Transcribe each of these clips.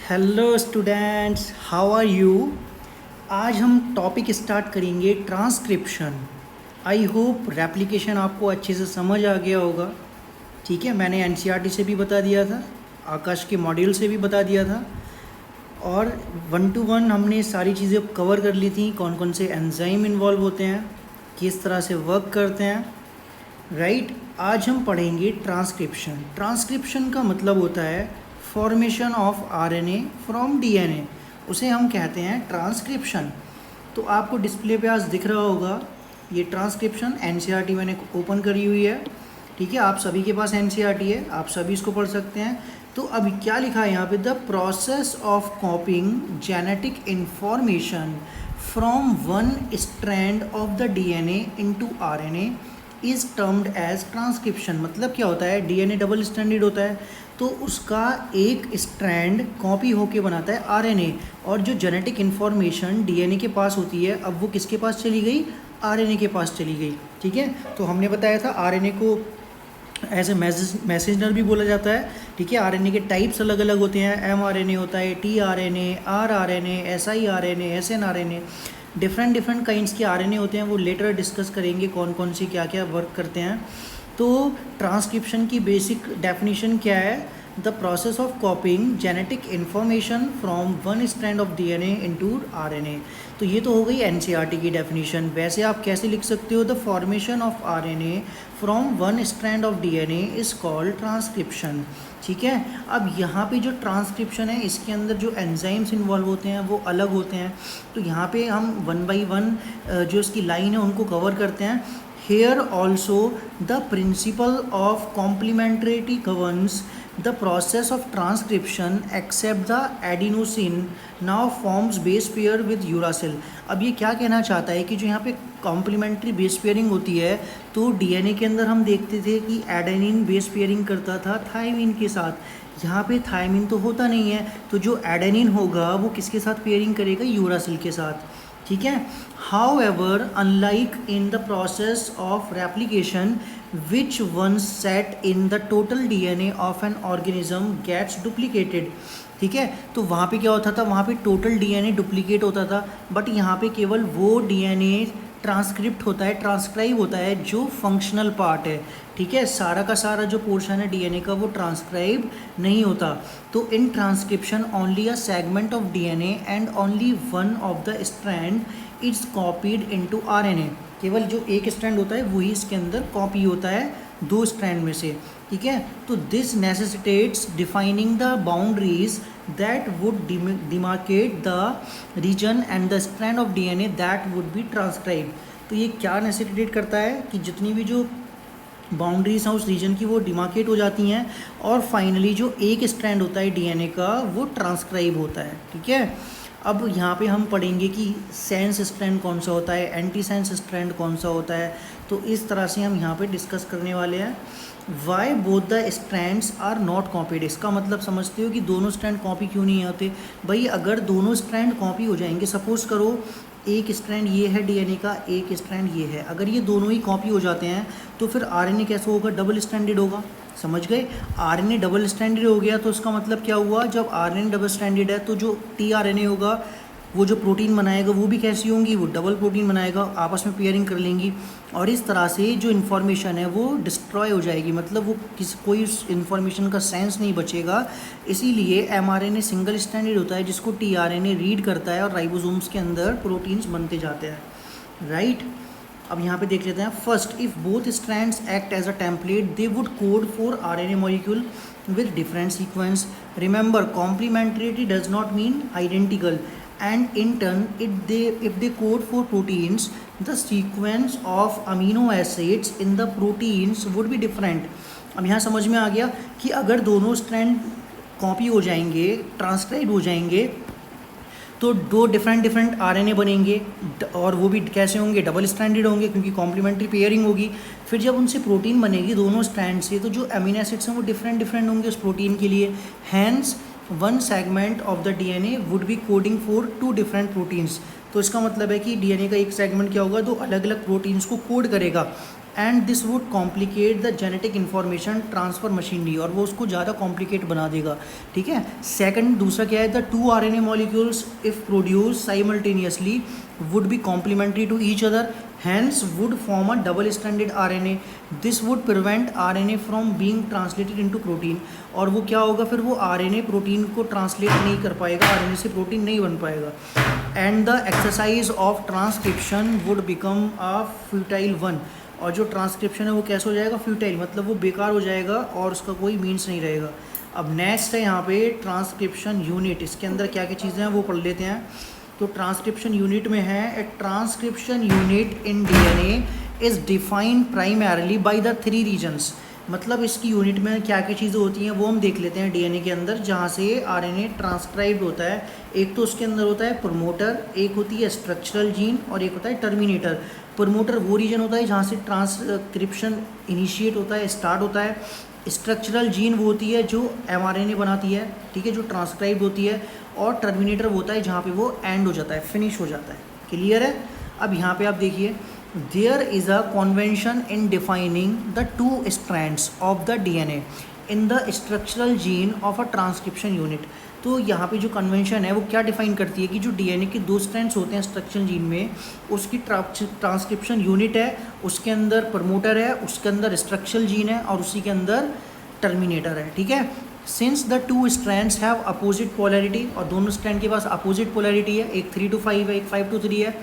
Hello students, how are you. आज हम topic start करेंगे ट्रांसक्रिप्शन। आई होप रेप्लिकेशन आपको अच्छे से समझ आ गया होगा। ठीक है, मैंने एनसीईआरटी से भी बता दिया था, आकाश के मॉड्यूल से भी बता दिया था, और 1 to 1 हमने सारी चीज़ें कवर कर ली थी। कौन कौन से एंजाइम इन्वॉल्व होते हैं, किस तरह से वर्क करते हैं, राइट। आज हम पढ़ेंगे ट्रांसक्रिप्शन। ट्रांसक्रिप्शन का मतलब होता है formation of RNA from DNA, उसे हम कहते हैं ट्रांसक्रिप्शन। तो आपको डिस्प्ले पे आज दिख रहा होगा ये ट्रांसक्रिप्शन। एनसीईआरटी मैंने ओपन करी हुई है, ठीक है। आप सभी के पास एनसीईआरटी है, आप सभी इसको पढ़ सकते हैं। तो अभी क्या लिखा है यहाँ पे, the process of copying genetic information from one strand of the DNA into RNA is termed as transcription. मतलब क्या होता है, डीएनए डबल स्ट्रैंडेड होता है, तो उसका एक स्ट्रैंड कॉपी होके बनाता है आरएनए, और जो जेनेटिक इन्फॉर्मेशन डीएनए के पास होती है, अब वो किसके पास चली गई, आरएनए के पास चली गई। ठीक है, तो हमने बताया था आरएनए को ऐसे मैसेंजर भी बोला जाता है। ठीक है, आरएनए के टाइप्स अलग अलग होते हैं, एमआरएनए होता है, टीआरएनए, आरआरएनए, एसआईआरएनए, एसएनआरएनए, डिफरेंट काइंड्स के आरएनए होते हैं। वो लेटर डिस्कस करेंगे कौन कौन से क्या क्या वर्क करते हैं। तो ट्रांसक्रिप्शन की बेसिक डेफिनेशन क्या है, the process of copying genetic information from one strand of DNA into RNA. तो ये तो हो गई एनसीईआरटी की डेफिनेशन। वैसे आप कैसे लिख सकते हो, the formation of RNA from one strand of DNA is called transcription. ठीक है, अब यहाँ पे जो ट्रांसक्रिप्शन है, इसके अंदर जो एंजाइम्स इन्वॉल्व होते हैं वो अलग होते हैं। तो यहाँ पे हम 1 by 1 जो इसकी लाइन है उनको कवर करते हैं। Here also the principle of complementarity governs the process of transcription except the adenosine now forms base pair with uracil। अब ये क्या कहना चाहता है कि जो यहाँ पे कॉम्प्लीमेंट्री बेस पेयरिंग होती है, तो डीएनए के अंदर हम देखते थे कि एडेनिन बेस पेयरिंग करता था थायमिन के साथ। यहाँ पे थायमिन तो होता नहीं है, तो जो एडेनिन होगा वो किसके साथ पेयरिंग करेगा, यूरासिल के साथ। ठीक है, however unlike in the process of replication which one set in the total DNA of an organism gets duplicated। ठीक है, तो वहाँ पे क्या होता था, वहाँ पे टोटल डीएनए डुप्लीकेट होता था, बट यहाँ पे केवल वो डीएनए ट्रांसक्रिप्ट होता है, ट्रांसक्राइब होता है जो फंक्शनल पार्ट है। ठीक है, सारा का सारा जो पोर्शन है डीएनए का वो ट्रांसक्राइब नहीं होता। तो in transcription only a segment of DNA and only one of the strand is copied into RNA. केवल जो एक स्ट्रैंड होता है वही इसके अंदर कॉपी होता है 2 स्ट्रैंड में से। ठीक है, तो this necessitates defining the boundaries that would demarcate the region and the strand of DNA that would be transcribe. तो ये क्या नेसेसिटेट करता है कि जितनी भी जो बाउंड्रीज हैं उस रीजन की वो डिमार्केट हो जाती हैं, और फाइनली जो एक स्ट्रैंड होता है डीएनए का वो ट्रांसक्राइब होता है। ठीक है, अब यहाँ पे हम पढ़ेंगे कि सेंस स्ट्रैंड कौन सा होता है, एंटी सेंस स्ट्रैंड कौन सा होता है। तो इस तरह से हम यहाँ पे डिस्कस करने वाले हैं। Why both the strands are not copied. इसका मतलब समझते हो कि दोनों स्ट्रैंड कॉपी क्यों नहीं होते। भाई अगर दोनों स्ट्रैंड कॉपी हो जाएंगे, सपोज करो एक स्ट्रैंड ये है डीएनए का, एक स्ट्रैंड ये है, अगर ये दोनों ही कॉपी हो जाते हैं तो फिर आरएनए कैसे होगा, डबल स्ट्रैंडेड होगा। समझ गए, आरएनए डबल स्ट्रैंडेड हो गया तो उसका मतलब क्या हुआ, जब आरएनए डबल स्ट्रैंडेड है तो जो टीआरएनए होगा वो जो प्रोटीन बनाएगा वो भी कैसी होंगी, वो डबल प्रोटीन बनाएगा, आपस में पेयरिंग कर लेंगी, और इस तरह से जो इन्फॉर्मेशन है वो डिस्ट्रॉय हो जाएगी। मतलब वो कोई इन्फॉर्मेशन का सेंस नहीं बचेगा। इसीलिए एमआरएनए सिंगल स्ट्रैंडेड होता है जिसको टीआरएनए रीड करता है, और राइबोसोम्स के अंदर प्रोटीन्स बनते जाते हैं। राइट, अब यहाँ पे देख लेते हैं। First, if both strands act as a template they would code for RNA molecule with different sequence। Remember, complementarity does not mean identical, and in turn if they code for proteins, the sequence of amino acids in the proteins would be different। अब यहाँ समझ में आ गया कि अगर दोनों strand copy हो जाएंगे, ट्रांसक्राइब हो जाएंगे, तो 2 डिफरेंट आरएनए बनेंगे, और वो भी कैसे होंगे, डबल स्ट्रैंडेड होंगे क्योंकि कॉम्प्लीमेंट्री पेयरिंग होगी। फिर जब उनसे प्रोटीन बनेगी दोनों स्ट्रैंड से, तो जो अमीनो एसिड्स हैं वो डिफरेंट होंगे उस प्रोटीन के लिए। Hence one segment of the DNA would be coding for 2 different proteins. तो इसका मतलब है कि डीएनए का एक सेगमेंट क्या होगा, 2 अलग अलग प्रोटीन्स को कोड करेगा। And this would complicate the genetic information transfer machinery, और वो उसको ज़्यादा कॉम्प्लिकेट बना देगा, ठीक है। सेकंड, दूसरा क्या है, the 2 RNA molecules if produce simultaneously would be complementary to each other, hence would form a double stranded RNA. this would prevent RNA from being translated into protein, और वो क्या होगा फिर, वो RNA प्रोटीन को ट्रांसलेट नहीं कर पाएगा, RNA से प्रोटीन नहीं बन पाएगा, and the exercise of transcription would become a futile one, और जो ट्रांसक्रिप्शन है वो कैसे हो जाएगा, फ्यूटाइल, मतलब वो बेकार हो जाएगा और उसका कोई मीन्स नहीं रहेगा। अब नेक्स्ट है यहाँ पे ट्रांसक्रिप्शन यूनिट, इसके अंदर क्या क्या चीज़ें हैं वो पढ़ लेते हैं। तो ट्रांसक्रिप्शन यूनिट में है, a transcription unit in DNA is defined primarily by the 3 regions, मतलब इसकी यूनिट में क्या क्या चीज़ें होती हैं वो हम देख लेते हैं डीएनए के अंदर, जहाँ से आरएनए ट्रांसक्राइब्ड होता है। एक तो उसके अंदर होता है प्रमोटर, एक होती है स्ट्रक्चरल जीन, और एक होता है टर्मिनेटर। प्रमोटर वो रीजन होता है जहाँ से ट्रांसक्रिप्शन इनिशिएट होता है, स्टार्ट होता है। स्ट्रक्चरल जीन वो होती है जो एमआरएनए बनाती है, ठीक है, जो ट्रांसक्राइब होती है। और टर्मिनेटर वो होता है जहाँ पे वो एंड हो जाता है, फिनिश हो जाता है। क्लियर है। अब यहाँ पे आप देखिए, there is a convention in defining the 2 strands of the DNA in the structural gene of a transcription unit. तो यहाँ पे जो कन्वेंशन है वो क्या डिफाइन करती है कि जो डीएनए के 2 स्ट्रैंड्स होते हैं स्ट्रक्चरल जीन में, उसकी ट्रांसक्रिप्शन यूनिट है, उसके अंदर प्रमोटर है, उसके अंदर स्ट्रक्चरल जीन है, और उसी के अंदर टर्मिनेटर है, ठीक है। Since the 2 strands have opposite polarity, और दोनों स्ट्रैंड के पास अपोजिट पोलैरिटी है, एक 3 to 5 है, एक 5 to 3 है।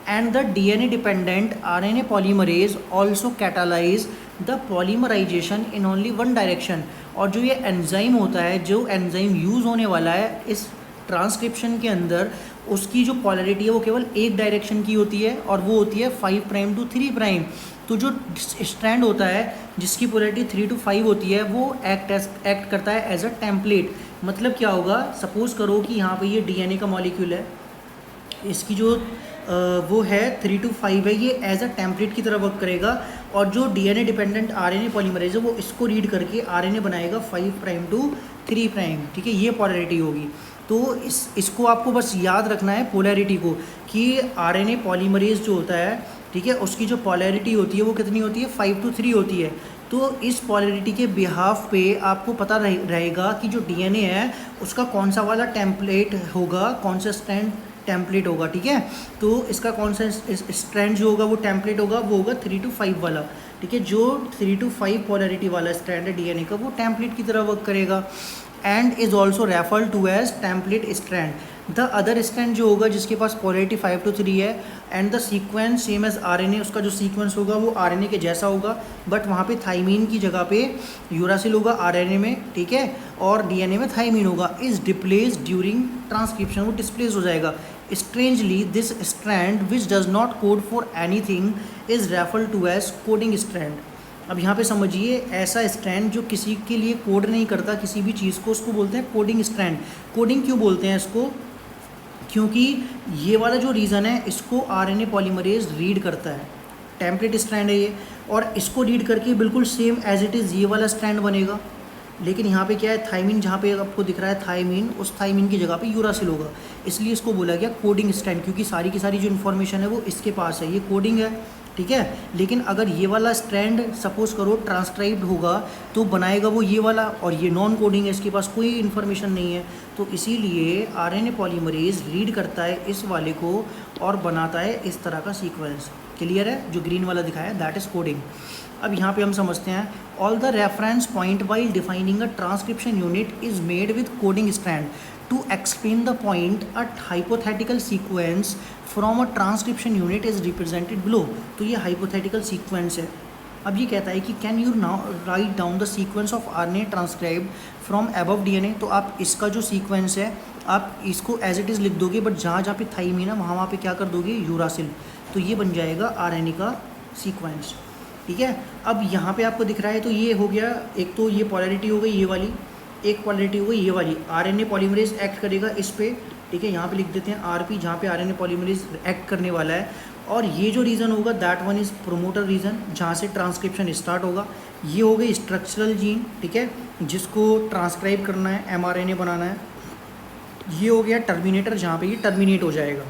And the DNA dependent RNA polymerase also catalyse the polymerisation in only one direction, और जो ये एंजाइम होता है, जो एंजाइम यूज़ होने वाला है इस ट्रांसक्रिप्शन के अंदर, उसकी जो पोलैरिटी है वो केवल एक डायरेक्शन की होती है, और वो होती है 5' to 3'। तो जो स्ट्रैंड होता है जिसकी पोलैरिटी 3 to 5 होती है, वो एक्ट करता है एज अ टेम्पलेट। मतलब क्या होगा, सपोज करो कि यहाँ पे ये डीएनए का मॉलिक्यूल है, इसकी जो वो है 3 to 5 है, ये एज अ टेम्पलेट की तरह वर्क करेगा, और जो डीएनए डिपेंडेंट आरएनए पॉलीमरेज है वो इसको रीड करके आरएनए बनाएगा 5' to 3', ठीक है, ये पोलैरिटी होगी। तो इसको आपको बस याद रखना है पोलैरिटी को, कि आरएनए पॉलीमरेज जो होता है, ठीक है, उसकी जो पोलैरिटी होती है वो कितनी होती है, 5 to 3 होती है। तो इस पोलैरिटी के बिहाफ पे आपको पता रहेगा कि जो डीएनए है उसका कौन सा वाला टेम्पलेट होगा, कौन सा स्ट्रैंड टेम्पलेट होगा, ठीक है। तो इसका कौन सा स्ट्रैंड जो होगा वो टेम्पलेट होगा, वो होगा 3 to 5 वाला, ठीक है। जो 3 to 5 पोलैरिटी वाला स्ट्रैंड है डीएनए का, वो टेम्पलेट की तरह वर्क करेगा, and is also referred to as template strand. The other strand जो होगा जिसके पास पोलैरिटी 5 to 3 है, and the sequence same as RNA, उसका जो सीक्वेंस होगा वो आरएनए के जैसा होगा, बट वहाँ पे थाइमीन की जगह पे यूरासिल होगा आरएनए में, ठीक है, और डीएनए में थाइमीन होगा। इज डिप्लेस ड्यूरिंग ट्रांसक्रिप्शन, वो डिस्प्लेस हो जाएगा। Strangely this strand which does not code for anything is referred to as coding strand. अब यहाँ पे समझिए, ऐसा स्ट्रैंड जो किसी के लिए कोड नहीं करता किसी भी चीज़ को, उसको बोलते हैं कोडिंग स्ट्रैंड। कोडिंग क्यों बोलते हैं इसको, क्योंकि ये वाला जो रीज़न है इसको आरएनए पॉलीमरेज रीड करता है, टेम्पलेट स्ट्रैंड है ये, और इसको रीड करके बिल्कुल सेम एज इट इज़ ये वाला स्ट्रैंड बनेगा। लेकिन यहाँ पे क्या है, थाइमीन, जहाँ पे आपको दिख रहा है थाइमीन, उस थाइमीन की जगह पे यूरासिल होगा, इसलिए इसको बोला गया कोडिंग स्ट्रैंड, क्योंकि सारी की सारी जो इन्फॉर्मेशन है वो इसके पास है, ये कोडिंग है, ठीक है। लेकिन अगर ये वाला स्ट्रैंड सपोज करो ट्रांसक्राइब्ड होगा तो बनाएगा वो ये वाला, और ये नॉन कोडिंग है, इसके पास कोई इन्फॉर्मेशन नहीं है, तो इसीलिए आरएनए पॉलीमरेज रीड करता है इस वाले को और बनाता है इस तरह का सीक्वेंस। क्लियर है, जो ग्रीन वाला दिखाया दैट इज़ कोडिंग। अब यहाँ पे हम समझते हैं, all the reference point while defining a transcription unit is made with coding strand to explain the point a hypothetical sequence from a transcription unit is represented below. तो ये hypothetical sequence है। अब ये कहता है कि can you now write down the sequence of RNA transcribed from above DNA. तो आप इसका जो सीक्वेंस है आप इसको एज इट इज़ लिख दोगे, बट जहाँ जहाँ पे थाइमीन है वहाँ पे क्या कर दोगे, यूरासिल, तो ये बन जाएगा आरएनए का सीक्वेंस, ठीक है। अब यहाँ पे आपको दिख रहा है, तो ये हो गया, एक तो ये पोलैरिटी हो गई ये वाली, एक पोलैरिटी हो गई ये वाली, आरएनए पॉलीमरेज एक्ट करेगा इस पे, ठीक है। यहाँ पे लिख देते हैं आरपी, जहाँ पे आरएनए पॉलीमरेज एक्ट करने वाला है, और ये जो रीज़न होगा that one is promoter reason, जहाँ से ट्रांसक्रिप्शन स्टार्ट होगा। ये हो गई स्ट्रक्चरल जीन, ठीक है, जिसको ट्रांसक्राइब करना है, एमआरएनए बनाना है। ये हो गया टर्मिनेटर, जहाँ पे ये टर्मिनेट हो जाएगा।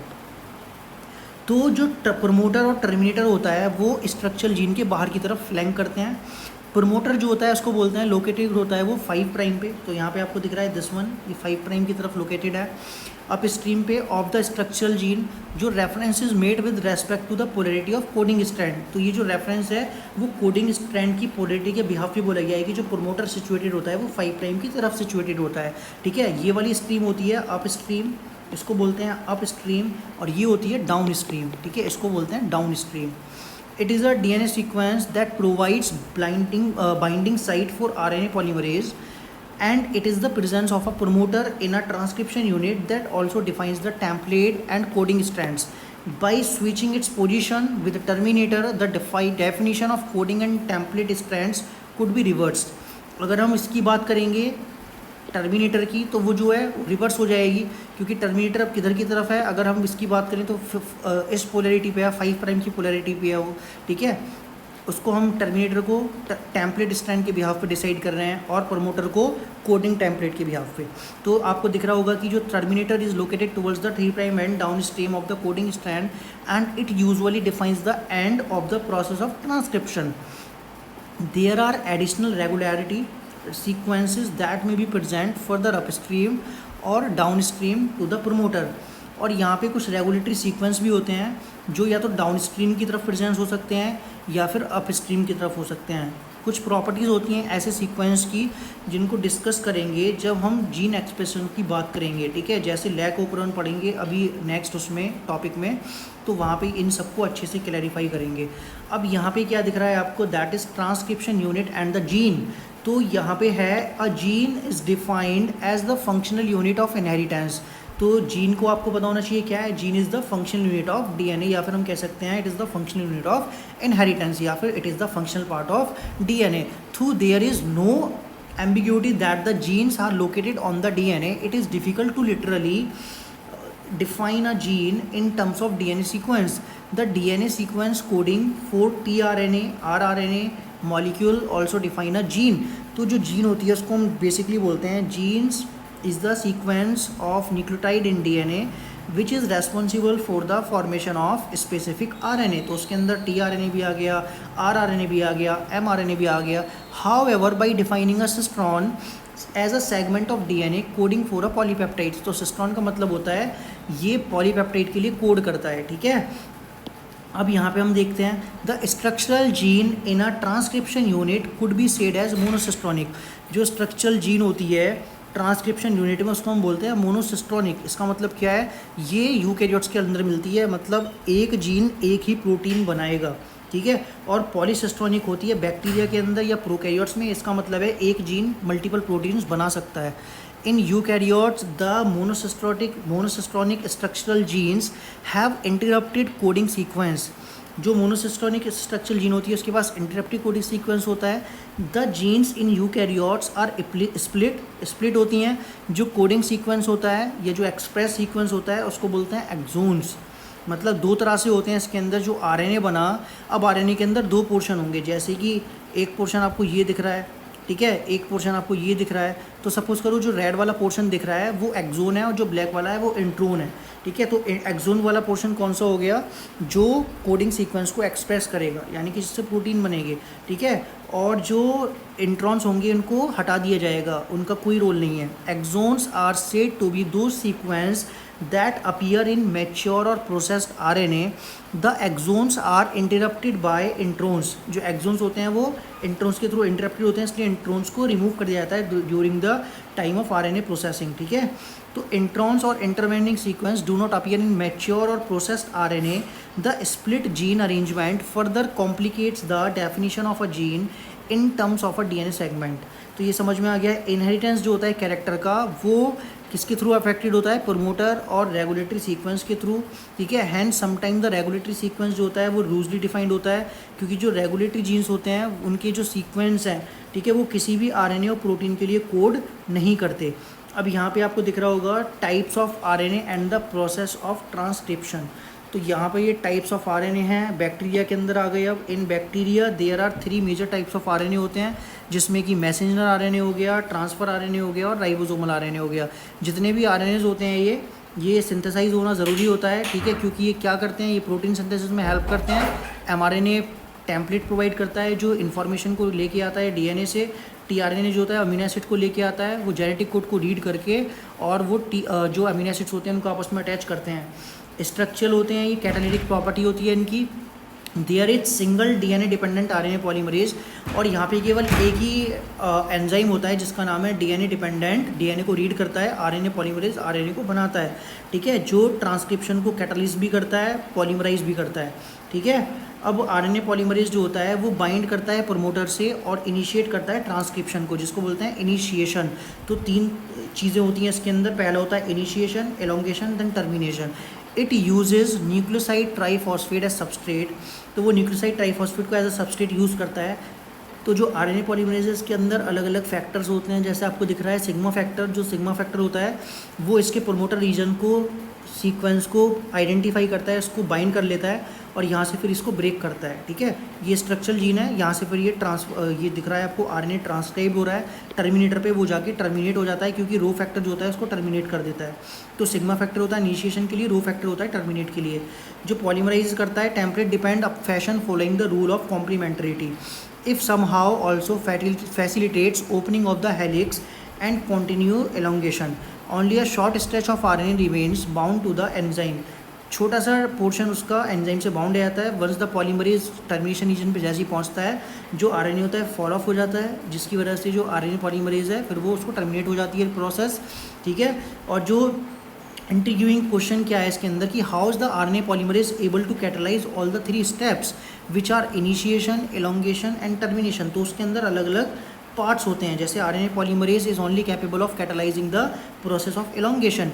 तो जो प्रमोटर और टर्मिनेटर होता है वो स्ट्रक्चरल जीन के बाहर की तरफ फ्लैंक करते हैं। प्रमोटर जो होता है उसको बोलते हैं लोकेटेड होता है वो 5 प्राइम पे, तो यहाँ पे आपको दिख रहा है दिस वन, ये 5 प्राइम की तरफ लोकेटेड है। अप स्ट्रीम पे ऑफ द स्ट्रक्चरल जीन जो reference is made with respect to the polarity of coding strand, तो ये जो रेफरेंस है वो कोडिंग स्ट्रैंड की पोलरिटी के बिहाफ पे बोला गया है कि जो प्रमोटर सिचुएटेड होता है वो 5 प्राइम की तरफ सिचुएटेड होता है। ठीक है, ये वाली स्ट्रीम होती है अप स्ट्रीम, इसको बोलते हैं अप स्ट्रीम, और ये होती है डाउन स्ट्रीम। ठीक है, इसको बोलते हैं down stream. It is a DNA sequence that provides binding site for RNA polymerase, and it is the presence of a promoter in a transcription unit that also defines the template and coding strands. By switching its position with the terminator, the definition of coding and template strands could be reversed. अगर हम इसकी बात करेंगे terminator की तो वो जो है रिवर्स हो जाएगी, क्योंकि टर्मिनेटर अब किधर की तरफ है, अगर हम इसकी बात करें तो इस पोलैरिटी पे है, 5 प्राइम की पोलैरिटी पे है वो। ठीक है, उसको हम टर्मिनेटर को टेम्पलेट स्ट्रैंड के बिहाफ पे डिसाइड कर रहे हैं और प्रमोटर को कोडिंग टेम्पलेट के बिहाफ पे। तो आपको दिख रहा होगा कि जो terminator is located towards the 3 prime end downstream of the coding strand, and it usually defines the end of the process of transcription. There are additional regularity sequences that may be present further upstream और downstream to the promoter। और यहाँ पे कुछ regulatory sequence भी होते हैं जो या तो डाउनस्ट्रीम की तरफ प्रेजेंस हो सकते हैं या फिर अपस्ट्रीम की तरफ हो सकते हैं। कुछ प्रॉपर्टीज़ होती हैं ऐसे सीक्वेंस की जिनको डिस्कस करेंगे जब हम जीन एक्सप्रेशन की बात करेंगे। ठीक है, जैसे लैक ओपरन पढ़ेंगे अभी नेक्स्ट उसमें टॉपिक में, तो वहाँ पे इन सबको अच्छे से क्लैरिफाई करेंगे। अब यहाँ पे क्या दिख रहा है आपको, that is transcription unit and the gene. तो यहाँ पे है a gene is defined as the functional unit of inheritance. तो जीन को आपको पता होना चाहिए क्या है, gene is the functional unit of DNA, या फिर हम कह सकते हैं it is the functional unit of inheritance, या फिर it is the functional part of DNA. Through there is no ambiguity that the genes are located on the DNA, it is difficult to literally define a gene in terms of DNA sequence. The DNA sequence coding for tRNA, rRNA molecule also define a gene. तो जो gene होती है उसको हम basically बोलते हैं genes is the sequence of nucleotide in DNA which is responsible for the formation of specific RNA। तो उसके अंदर tRNA भी आ गया, rRNA भी आ गया, mRNA भी आ गया। However, by defining a cistron as a segment of DNA coding for a polypeptide, तो सिस्ट्रॉन का मतलब होता है ये पॉलीपेप्टाइड के लिए कोड करता है। ठीक है, अब यहाँ पे हम देखते हैं the structural gene in a transcription unit could be said as monocistronic. जो स्ट्रक्चरल जीन होती है ट्रांसक्रिप्शन यूनिट में उसको हम बोलते हैं मोनोसिस्ट्रॉनिक। इसका मतलब क्या है, ये यूकैरियोट्स के अंदर मिलती है, मतलब एक जीन एक ही प्रोटीन बनाएगा। ठीक है, और पॉलीसिस्ट्रॉनिक होती है बैक्टीरिया के अंदर या प्रोकैरियोट्स में, इसका मतलब है एक जीन मल्टीपल प्रोटीन्स बना सकता है। In eukaryotes the monocistronic structural genes have interrupted coding sequence. जो मोनोसिस्ट्रॉनिक स्ट्रक्चरल जीन होती है उसके पास इंटरप्टेड कोडिंग सीक्वेंस होता है। The genes in eukaryotes are split होती हैं। जो कोडिंग सीक्वेंस होता है या जो एक्सप्रेस सीक्वेंस होता है उसको बोलते हैं एक्सोन्स। मतलब दो तरह से होते हैं इसके अंदर। जो RNA बना, अब RNA के अंदर दो पोर्शन होंगे, जैसे कि एक पोर्शन आपको ये दिख रहा है, ठीक है, एक पोर्शन आपको ये दिख रहा है। तो सपोज करो जो रेड वाला पोर्शन दिख रहा है वो एक्सोन है और जो ब्लैक वाला है वो इंट्रोन है। ठीक है, तो एक्सोन वाला पोर्शन कौन सा हो गया, जो कोडिंग सीक्वेंस को एक्सप्रेस करेगा, यानी कि जिससे प्रोटीन बनेगी। ठीक है, और जो इंट्रॉन्स होंगे उनको हटा दिया जाएगा, उनका कोई रोल नहीं है। Exons are said to be two sequence that appear in mature or processed RNA. The exons are interrupted by introns. जो exons होते हैं वो introns के थ्रू interrupted होते हैं, इसलिए introns को रिमूव कर दिया जाता है during the time of RNA processing। ठीक है, तो introns और intervening sequence do not appear in mature or processed RNA. The split gene arrangement further complicates the definition of a gene in terms of a DNA segment. तो ये समझ में आ गया। Inheritance जो होता है कैरेक्टर का वो किसके थ्रू अफेक्टेड होता है, प्रमोटर और रेगुलेटरी सीक्वेंस के थ्रू। ठीक है, hence sometime the regulatory sequence जो होता है वो लूजली डिफाइंड होता है, क्योंकि जो रेगुलेटरी जीन्स होते हैं उनके जो सीक्वेंस हैं, ठीक है, वो किसी भी RNA और प्रोटीन के लिए कोड नहीं करते। अब यहाँ पे आपको दिख रहा होगा types of RNA and the process of transcription. तो यहाँ पे ये टाइप्स ऑफ RNA हैं, बैक्टीरिया के अंदर आ गए। अब in bacteria there are 3 major types of RNA होते हैं, जिसमें कि मैसेंजर RNA हो गया, ट्रांसफ़र RNA हो गया और राइबोसोमल RNA हो गया। जितने भी RNAs होते हैं ये ये सिंथेसाइज होना ज़रूरी होता है, ठीक है, क्योंकि ये क्या करते हैं, ये प्रोटीन सिंथेसिस में हेल्प करते हैं। एमआरएनए टेम्पलेट प्रोवाइड करता है जो इन्फॉर्मेशन को लेके आता है डीएनए से। टीआरएनए जो होता है अमीनो एसिड को लेके आता है, वो जेनेटिक कोड को रीड करके और वो जो अमीनो एसिड्स होते हैं उनको आपस में अटैच करते हैं। स्ट्रक्चरल होते हैं, ये कैटालिटिक प्रॉपर्टी होती है इनकी। There is single DNA dependent RNA polymerase, और यहाँ पे केवल एक ही एंजाइम होता है जिसका नाम है डीएनए डिपेंडेंट, डीएनए को रीड करता है, आरएनए पॉलीमरेज आरएनए को बनाता है, ठीक है, जो ट्रांसक्रिप्शन को कैटलिस्ट भी करता है, पॉलीमराइज भी करता है, ठीक है। अब आरएनए पॉलीमरेज जो होता है वो बाइंड करता है प्रमोटर से और इनिशिएट करता है ट्रांसक्रिप्शन को, जिसको बोलते हैं इनिशिएशन। तो 3 चीज़ें होती हैं इसके अंदर। पहला होता है initiation, elongation, then termination. It uses nucleoside triphosphate as substrate, तो वो न्यूक्लियोसाइड ट्राईफॉस्फेट को एज अ सबस्ट्रेट यूज़ करता है। तो जो आरएनए पॉलीमरेजेस के अंदर अलग अलग फैक्टर्स होते हैं, जैसे आपको दिख रहा है सिग्मा फैक्टर, जो सिग्मा फैक्टर होता है वो इसके प्रोमोटर रीजन को, सीक्वेंस को आइडेंटिफाई करता है, इसको बाइंड कर लेता है और यहाँ से फिर इसको ब्रेक करता है, ठीक है। ये स्ट्रक्चरल जीन है, यहाँ से फिर ये दिख रहा है आपको आरएनए ट्रांसक्राइब हो रहा है, टर्मिनेटर पे वो जाके टर्मिनेट हो जाता है, क्योंकि रो फैक्टर जो होता है उसको टर्मिनेट कर देता है। तो सिग्मा फैक्टर होता है इनिशिएशन के लिए, रो फैक्टर होता है टर्मिनेट के लिए। जो पॉलीमराइज करता है template depend up fashion following the rule of complementarity, if somehow also facilitates opening of the helix and continue elongation. Only a short stretch of RNA remains bound to the enzyme. छोटा सा portion उसका enzyme से bound हो जाता है। Once the polymerase termination region पे जैसे ही पहुंचता है, जो आरएनए होता है फॉल ऑफ हो जाता है, जिसकी वजह से जो आरएनए पॉलीमरेज है फिर वो उसको टर्मिनेट हो जाती है प्रोसेस, ठीक है। और जो इंट्रीग्यूइंग क्वेश्चन क्या है इसके अंदर कि how is the RNA polymerase able to catalyse all the 3 steps which are initiation, elongation and termination. तो उसके अंदर अलग अलग पार्ट्स होते हैं, जैसे RNA polymerase is only capable of catalysing the process of elongation.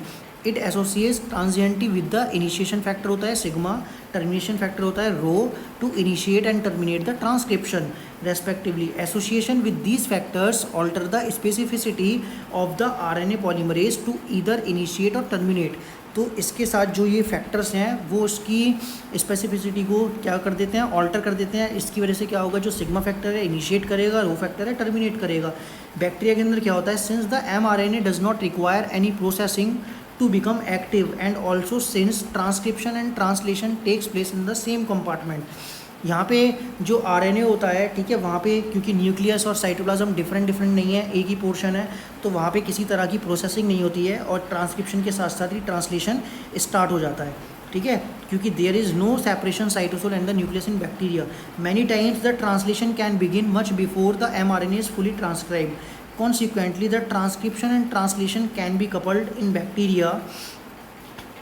It associates transiently with the initiation factor होता है सिग्मा, टर्मिनेशन फैक्टर होता है rho, to initiate and terminate the transcription respectively. Association with these factors alter the specificity of the RNA polymerase to either initiate or terminate. तो इसके साथ जो ये factors हैं वो उसकी स्पेसिफिसिटी को क्या कर देते हैं, ऑल्टर कर देते हैं। इसकी वजह से क्या होगा, जो सिग्मा फैक्टर है इनिशिएट करेगा, रो फैक्टर है टर्मिनेट करेगा। बैक्टीरिया के अंदर क्या होता है, since the mRNA does not require any processing to become active and also since transcription and translation takes place in the same compartment। यहाँ पे जो आरएनए होता है, ठीक है, वहाँ पे क्योंकि न्यूक्लियस और साइटोप्लाज्म डिफरेंट नहीं है, एक ही पोर्शन है, तो वहाँ पे किसी तरह की प्रोसेसिंग नहीं होती है और ट्रांसक्रिप्शन के साथ साथ ही ट्रांसलेशन स्टार्ट हो जाता है, ठीक है, क्योंकि there is no separation cytosol and the nucleus in bacteria. Many times the translation can begin much before the mRNA is fully transcribed. Consequently, the transcription and translation can be coupled in bacteria।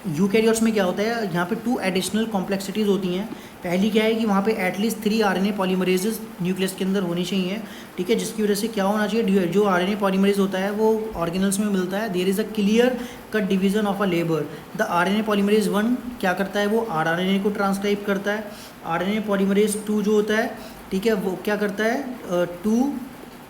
Eukaryotes में क्या होता है, यहाँ पे 2 additional complexities होती हैं। पहली क्या है कि वहाँ पे एटलीस्ट 3 आरएनए पॉलीमरेजेस न्यूक्लियस के अंदर होनी चाहिए, ठीक है, जिसकी वजह से क्या होना चाहिए, जो आरएनए पॉलीमरेज होता है वो ऑर्गेनल्स में मिलता है। There is a clear cut division of a labour. The RNA polymerase 1 क्या करता है, वो आरएनए को ट्रांसक्राइब करता है। आरएनए पॉलीमरेज 2 जो होता है, ठीक है, वो क्या करता है, 2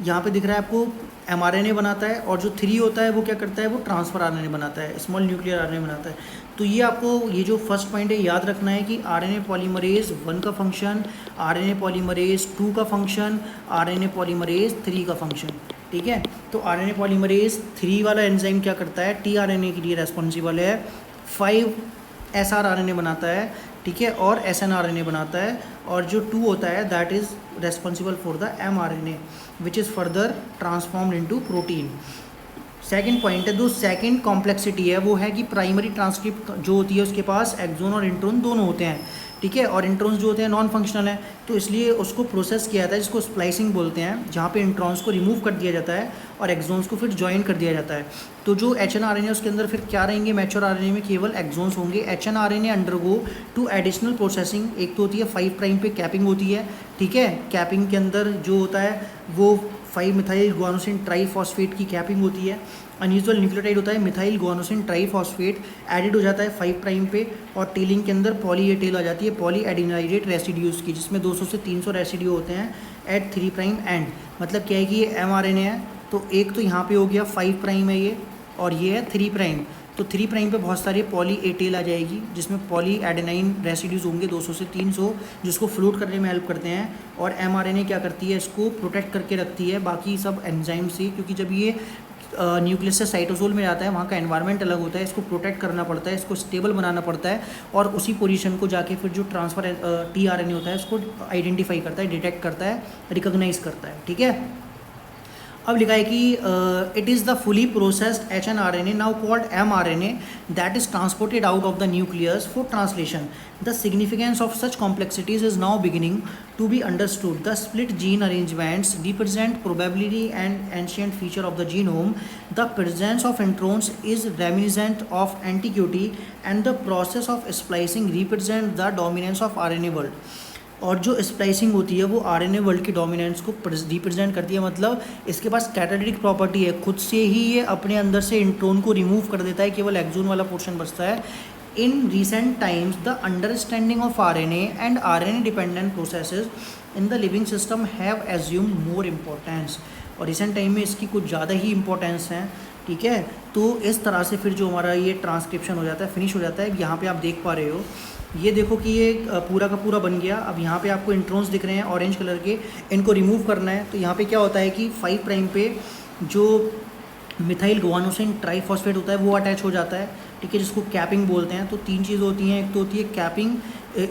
यहाँ पे दिख रहा है आपको एमआरएनए बनाता है, और जो 3 होता है वो क्या करता है, वो ट्रांसफर आरएनए बनाता है, स्मॉल न्यूक्लियर आरएनए बनाता है। तो ये आपको ये जो फर्स्ट पॉइंट है याद रखना है कि आरएनए पॉलीमरेज 1 का फंक्शन, आरएनए पॉलीमरेज 2 का फंक्शन, आरएनए पॉलीमरेज 3 का फंक्शन, ठीक है। तो आरएनए पॉलीमरेज 3 वाला एंजाइम क्या करता है, टीआरएनए के लिए रेस्पॉन्सिबल है, 5 एसआरआरएनए बनाता है, ठीक है, और एसएनआरएनए बनाता है, और जो 2 होता है that is responsible for the mRNA which is further transformed into protein. Second point है, जो सेकंड कॉम्प्लेक्सिटी है वो है कि प्राइमरी ट्रांसक्रिप्ट जो होती है उसके पास एक्सोन और इंट्रोन दोनों होते हैं, ठीक है, और इंट्रॉन्स जो होते हैं नॉन फंक्शनल है, तो इसलिए उसको प्रोसेस किया जाता है जिसको स्प्लाइसिंग बोलते हैं, जहाँ पे इंट्रॉन्स को रिमूव कर दिया जाता है और एक्सोन्स को फिर ज्वाइन कर दिया जाता है। तो जो एचएनआरएनए है उसके अंदर फिर क्या रहेंगे, मैच्योर आरएनए में केवल एक्सोन्स होंगे। एचएनआरएनए अंडरगो 2 एडिशनल प्रोसेसिंग, एक तो होती है 5 प्राइम पे कैपिंग होती है, ठीक है, कैपिंग के अंदर जो होता है वो 5 मिथाइल गुआनोसिन ट्राईफॉस्फेट की कैपिंग होती है। अनयूजुअल न्यूक्लियोटाइड होता है मिथाइल गुआनोसिन ट्राईफॉस्फेट एडिड हो जाता है 5 प्राइम पे, और टेलिंग के अंदर पॉली ए टेल आ जाती है पॉली एडिनाइडेट रेसिड्यूज़ की, जिसमें 200 से 300 रेसिड्यू होते हैं एट 3 प्राइम एंड। मतलब क्या है कि ये एमआरएनए है, तो एक तो यहाँ पे हो गया 5 प्राइम है ये, और ये है 3 प्राइम, तो 3 प्राइम पे बहुत सारे पॉली ए टेल आ जाएगी जिसमें पॉली एडेनाइन रेसिड्यूज़ होंगे 200 से 300, जिसको फ्लोट करने में हेल्प करते हैं। और एमआरएनए क्या करती है, इसको प्रोटेक्ट करके रखती है बाकी सब एंजाइम से, क्योंकि जब ये न्यूक्लियस से साइटोसोल में जाता है, वहाँ का एनवायरनमेंट अलग होता है, इसको प्रोटेक्ट करना पड़ता है, इसको स्टेबल बनाना पड़ता है, और उसी पोजीशन को जाके फिर जो ट्रांसफ़र टीआरएनए होता है उसको आइडेंटिफाई करता है, डिटेक्ट करता है, रिकॉग्नाइज करता है। ठीक है, अब लिखा है कि it is the fully processed HNRNA now called mRNA that is transported out of the nucleus for translation. The significance of such complexities is now beginning to be understood. The split gene arrangements represent probability and ancient feature of the genome. The presence of introns is reminiscent of antiquity and the process of splicing represent the dominance of RNA world. और जो splicing होती है वो RNA world की dominance को represent करती है, मतलब इसके पास कैटालिटिक प्रॉपर्टी है, खुद से ही ये अपने अंदर से इंट्रोन को रिमूव कर देता है, केवल एक्सोन वाला पोर्शन बचता है। In recent times the understanding of RNA and RNA dependent processes in the living system have assumed more importance. और रिसेंट टाइम में इसकी कुछ ज़्यादा ही इंपॉर्टेंस है। ठीक है, तो इस तरह से फिर जो हमारा ये ट्रांसक्रिप्शन हो जाता है, फिनिश हो जाता है। यहाँ पे आप देख पा रहे हो, ये देखो कि ये पूरा का पूरा बन गया। अब यहाँ पे आपको इंट्रोन्स दिख रहे हैं ऑरेंज कलर के, इनको रिमूव करना है। तो यहाँ पे क्या होता है कि 5 प्राइम पे जो मिथाइल गुआनोसिन ट्राइफॉस्फेट होता है वो अटैच हो जाता है। ठीक है, जिसको कैपिंग बोलते हैं। तो 3 चीज़ होती हैं, एक तो होती है कैपिंग,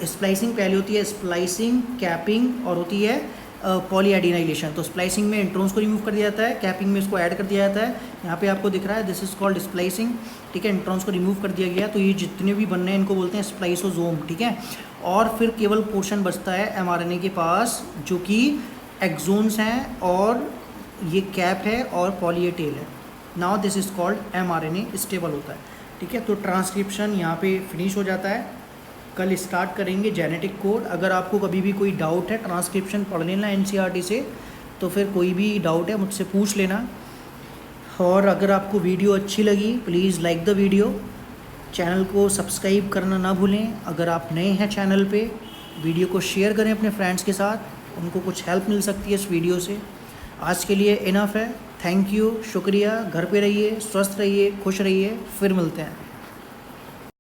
स्प्लाइसिंग पहले होती है, स्प्लाइसिंग, कैपिंग, और होती है पॉलीएडिनाइलेशन। तो स्प्लाइसिंग में इंट्रोन्स को रिमूव कर दिया जाता है, कैपिंग में इसको ऐड कर दिया जाता है। यहाँ पे आपको दिख रहा है दिस इज कॉल्ड स्प्लाइसिंग। ठीक है, इंट्रोन्स को रिमूव कर दिया गया, तो ये जितने भी बनने हैं इनको बोलते हैं स्प्लाइसोसोम। ठीक है, और फिर केवल पोर्शन बचता है mRNA के पास जो कि एक्सोन्स हैं, और ये कैप है और पॉली ए टेल है। Now this is called mRNA stable होता है। ठीक है, तो ट्रांसक्रिप्शन यहाँ पे फिनिश हो जाता है। कल स्टार्ट करेंगे जेनेटिक कोड। अगर आपको कभी भी कोई डाउट है, ट्रांसक्रिप्शन पढ़ लेना NCERT से, तो फिर कोई भी डाउट है मुझसे पूछ लेना। और अगर आपको वीडियो अच्छी लगी please like the video, channel को सब्सक्राइब करना ना भूलें। अगर आप नए हैं चैनल पे, वीडियो को शेयर करें अपने फ्रेंड्स के साथ, उनको कुछ हेल्प मिल सकती है इस वीडियो से। आज के लिए इनफ है। थैंक यू, शुक्रिया। घर पे रहिए, स्वस्थ रहिए, खुश रहिए, फिर मिलते हैं।